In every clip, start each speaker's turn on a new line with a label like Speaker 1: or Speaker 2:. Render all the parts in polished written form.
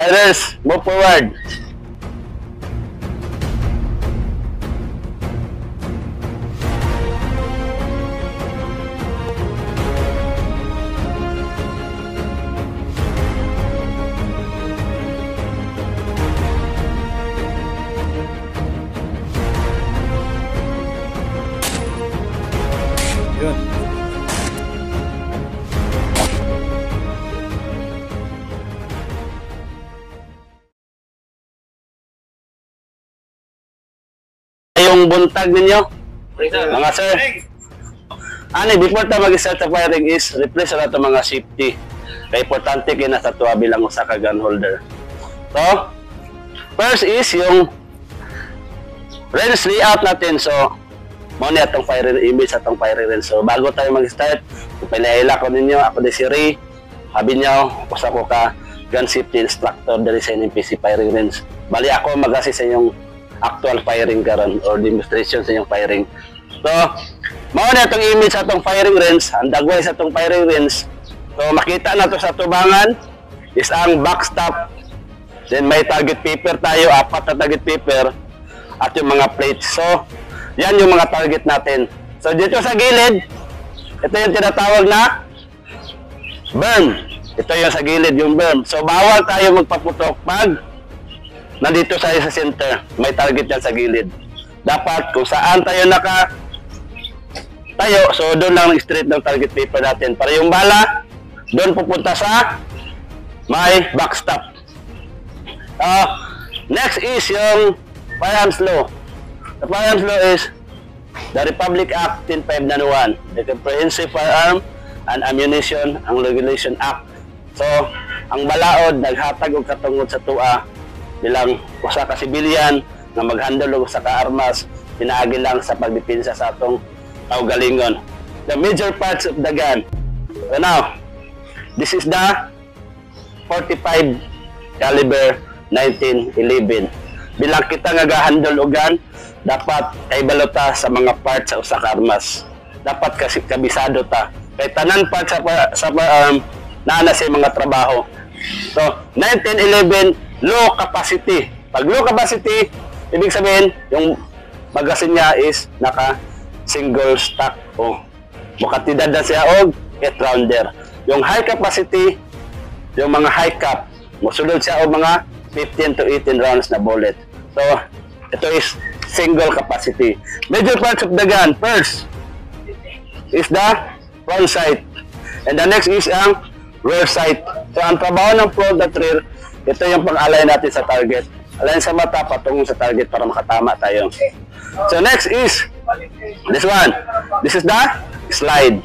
Speaker 1: Firers, move forward.
Speaker 2: Yun.
Speaker 1: Yung buntag ninyo, mga sir. Before tayo mag-start sa firing is replace na ito mga safety. Kaya importante kayo na sa tuwa bilang usa ka gun holder. So, first is yung range layout natin. So, muna itong firing image at itong firing range. So, bago tayo mag-start, pinaila ko ninyo, ako di si Ray. Sabi niyo, usa ko ka gun safety instructor dari sa NPC firing range. Bali ako mag-assist sa inyong actual firing karon or demonstration sa inyong firing. So, muna itong image sa itong firing range, ang dagway sa itong firing range. So, makita na to sa tubangan is ang backstop. Then may target paper tayo, 4 na target paper at yung mga plates. So, yan yung mga target natin. So, dito sa gilid, ito yung tinatawag na berm. Ito yung sa gilid, yung berm. So, bawal tayo magpaputok pag nandito tayo sa center. May target yan sa gilid. Dapat kung saan tayo tayo, so doon lang straight ng target paper natin. Para yung bala, doon pupunta sa may backstop. Next is yung firearms law. The firearms law is the Republic Act 10591, the Comprehensive Firearm and Ammunition and Regulation Act. So, ang balaod naghatag og katungod sa tua bilang usa ka sibilyan na maghandle og usa ka armas, pinaagi lang sa pagdepensa sa atong kaugalingon. The major parts of the gun. So now, this is the 45 caliber 1911. Bilang kita nga gahandle og gun, dapat kay balota sa mga parts sa usa ka armas. Dapat kasi kabisado ta. Kay tanan part sa naana sa mga trabaho. So, 1911 low capacity. Pag low capacity, ibig sabihin yung magazine niya is naka single stack o makatidad na siya og 8 rounder. Yung high capacity, yung mga high cap, musulod siya og mga 15 to 18 rounds na bullet. So, ito is single capacity. Major parts of the gun, first is the front sight. And the next is ang rear sight. So, ang trabaho ng front at rear, ito yung pang-align natin sa target. Align sa mata, patungong sa target para makatama tayo. So, next is this one. This is the slide.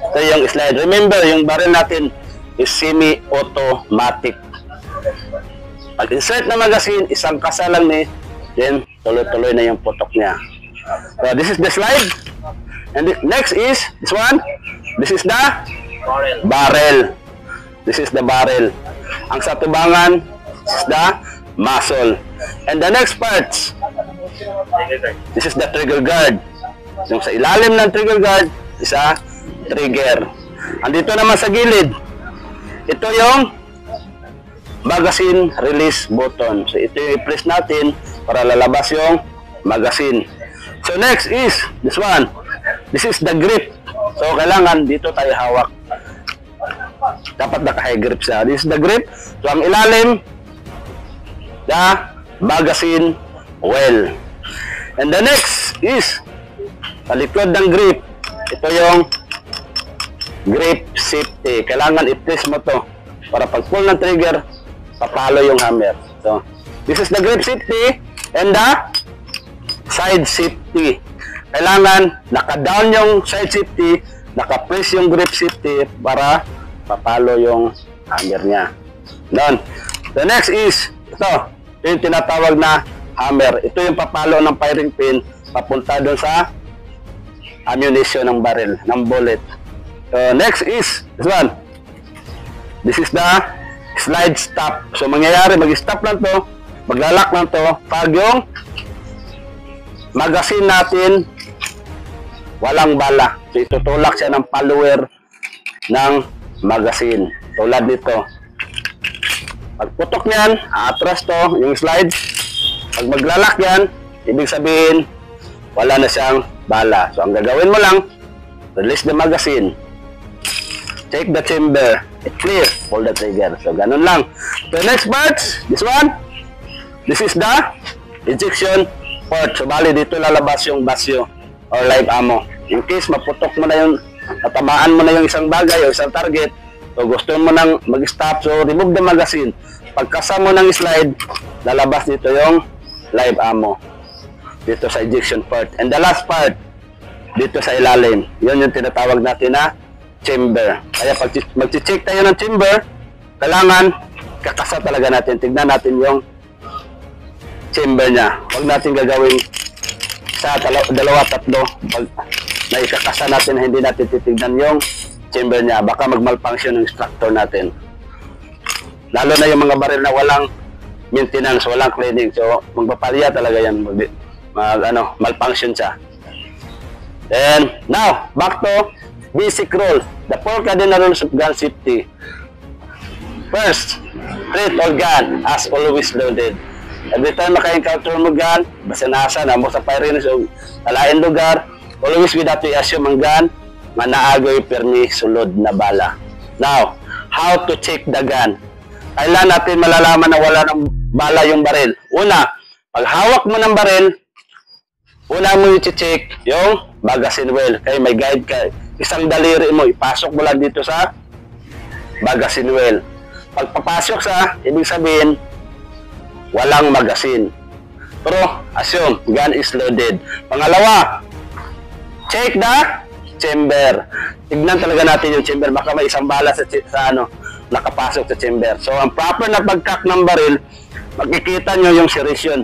Speaker 1: Ito yung slide. Remember, yung barrel natin is semi-automatic. Pag-insert na magazine, isang kasa lang ni, then tuloy-tuloy na yung putok niya. So, this is the slide. And next is this one. This is the barrel. This is the barrel. Ang sa tubangan is the muzzle. And the next parts, this is the trigger guard. Yung sa ilalim ng trigger guard is a trigger. Andito naman sa gilid, ito yung magazine release button. So ito yung i-press natin para lalabas yung magazine. So next is this one. This is the grip. So kailangan dito tayo hawak. Dapat naka-high grip siya. This is the grip. So ang ilalim, the magazine well. And the next is sa likod ng grip. Ito yung grip safety. Kailangan i-press mo to para pag pull ng trigger, papalo yung hammer. So, this is the grip safety and the side safety. Kailangan naka-down yung side safety, naka-press yung grip safety para papalo yung hammer niya. Doon. The next is ito yung tinatawag na hammer. Ito yung papalo ng firing pin papunta doon sa ammunition ng barrel, ng bullet. So, next is this one. This is the slide stop. So, mangyayari, mag-stop lang to, maglalak lang to, pag yung magazine natin walang bala. So, itutulak siya ng follower ng magazine. Tulad nito. Pagputok niyan, aatras to, yung slide. Pag maglalak yan, ibig sabihin, wala na siyang bala. So, ang gagawin mo lang, release the magazine. Take the chamber. It clear. Pull the trigger. So, ganun lang. So, next part, this one. This is the ejection port. So, bali dito lalabas yung basyo or live ammo. In case maputok mo na yung, matamaan mo na yung isang bagay o isang target, so gusto mo nang mag-stop, so remove the magazine. Pagkasa mo ng slide, lalabas dito yung live ammo. Dito sa ejection port. And the last part, dito sa ilalim. Yun yung tinatawag natin na chamber. Kaya pag mag-check tayo ng chamber, kailangan kakasa talaga natin. Tignan natin yung chamber niya. Huwag natin gagawin sa dalawa, tatlo. Pag naikakasa natin, hindi natin titignan yung chamber niya. Baka mag-malfunction yung structure natin. Lalo na yung mga baril na walang maintenance, walang cleaning. So, magpapalya talaga yan. Malfunction siya. Then, now, back to basic rule. The 4 cardinal rules of gun safety. First, treat all gun as always loaded. Every time maka-encounter mo gun, basta nasa na mo sa firing o talain lugar, always we have to assume ang gun nga naagoy permi sulod na bala. Now, how to check the gun? Kailan natin malalaman na wala ng bala yung baril? Una, pag hawak mo ng baril, una mo i-check yung magazine well. Kaya may guide ka. Isang daliri mo, ipasok mo lang dito sa magazine well. Pag papasok sa, ibig sabihin, walang magazine. Pero, assume, gun is loaded. Pangalawa, check the chamber. Tignan talaga natin yung chamber. Baka may isang bala sa nakapasok sa chamber. So, ang proper na pagkak ng baril, makikita nyo yung serration.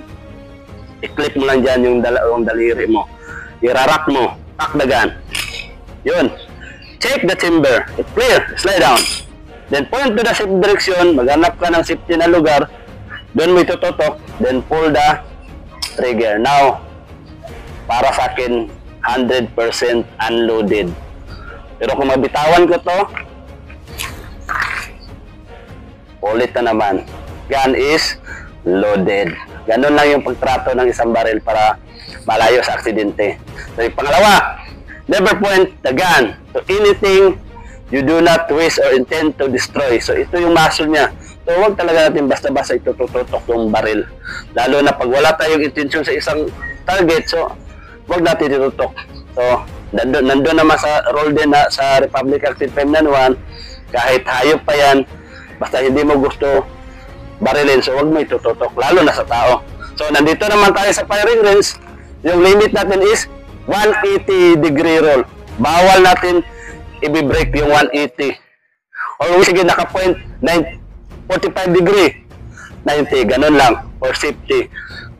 Speaker 1: I-clip mo lang dyan yung daliri mo. Irarak mo. Pack the gun. Yun. Check the chamber. It's clear. Slide down. Then point to the safe direction. Maghanap ka ng safety na lugar. Doon mo itututok, then pull the trigger. Now, para sa akin, 100% unloaded. Pero kung mabitawan ko to, ulit na naman. Gun is loaded. Ganun lang yung pagtrato ng isang baril para malayo sa aksidente. So, yung pangalawa, never point the gun to anything you do not wish or intend to destroy. So, ito yung muscle niya. So, huwag talaga natin basta-basta itututok yung baril. Lalo na pag wala tayong intensyon sa isang target, so, huwag natin itututok. So, nandun naman sa role din na sa Republic Act 591, kahit hayop pa yan, basta hindi mo gusto barilin, so huwag mo itututok, lalo na sa tao. So, nandito naman tayo sa firing range, yung limit natin is 180 degree roll. Bawal natin i-break yung 180. Or sige, naka-point 45 degree, 90, ganun lang, for safety.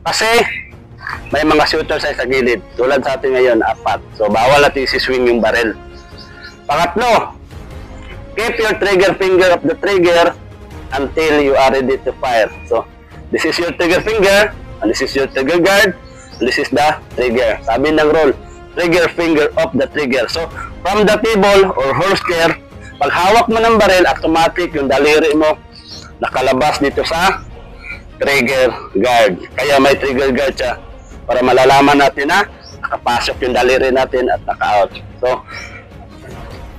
Speaker 1: Kasi, may mga shooter sa gilid, tulad sa atin ngayon, 4. So, bawal natin isi-swing yung barrel. Pangatlo, keep your trigger finger of the trigger until you are ready to fire. So, this is your trigger finger, and this is your trigger guard, and this is the trigger. Sabi ng rule, trigger finger of the trigger. So, from the table or holster, pag hawak mo ng barrel, automatic yung daliri mo nakalabas dito sa trigger guard. Kaya may trigger guard siya para malalaman natin na nakapasok yung daliri natin at naka-out. So,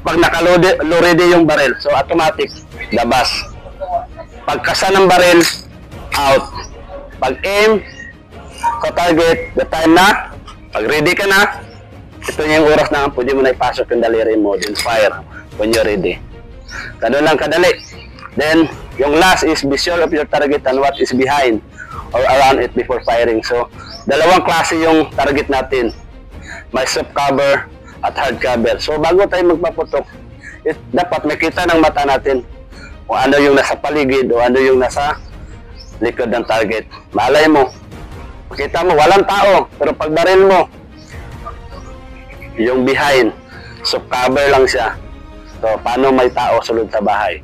Speaker 1: pag naka-loaded yung barrel, so automatic, labas. Pagkasa ng barrel, out. Pag aim, sa target, the time na, pag ready ka na, ito yung oras na pwede mo na ipasok yung daliri mo, then fire when you're ready. Ganun lang kadali. Then, yung last is be sure of your target and what is behind or around it before firing. So, dalawang klase yung target natin. May soft cover at hard cover. So, bago tayo magpaputok, dapat makita ng mata natin kung ano yung nasa paligid o ano yung nasa likod ng target. Malay mo, makita mo, walang tao, pero pag baril mo, yung behind, soft cover lang siya. So, paano may tao sulod sa bahay?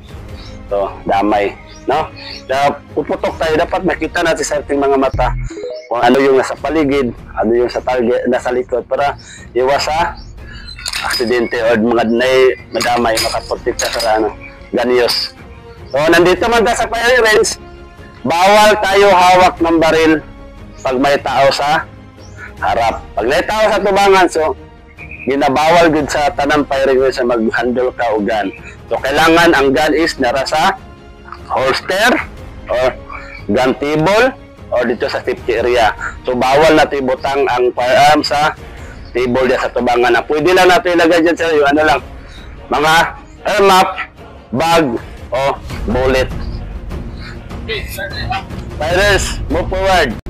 Speaker 1: So, damay, no? Kaya puputok tayo, dapat makita natin sa ating mga mata kung ano yung nasa paligid, ano yung sa target, nasa likod, para iwas sa aksidente o mga madamay, makaprotekta sa ganiyos. So, nandito man tayo sa firing range, bawal tayo hawak ng baril pag may tao sa harap. Pag may tao sa tubangan, so, ginabawal gud sa tanang firing range na mag-handle ka o gun. So, kailangan ang gun is nara sa holster or gun table or dito sa safety area. So, bawal natin ibutang ang firearm sa table diya sa tubangan. Na pwede lang natin ilagay dyan sa iyo, ano lang, mga airmap, bag, o bullet. Fighters, move forward.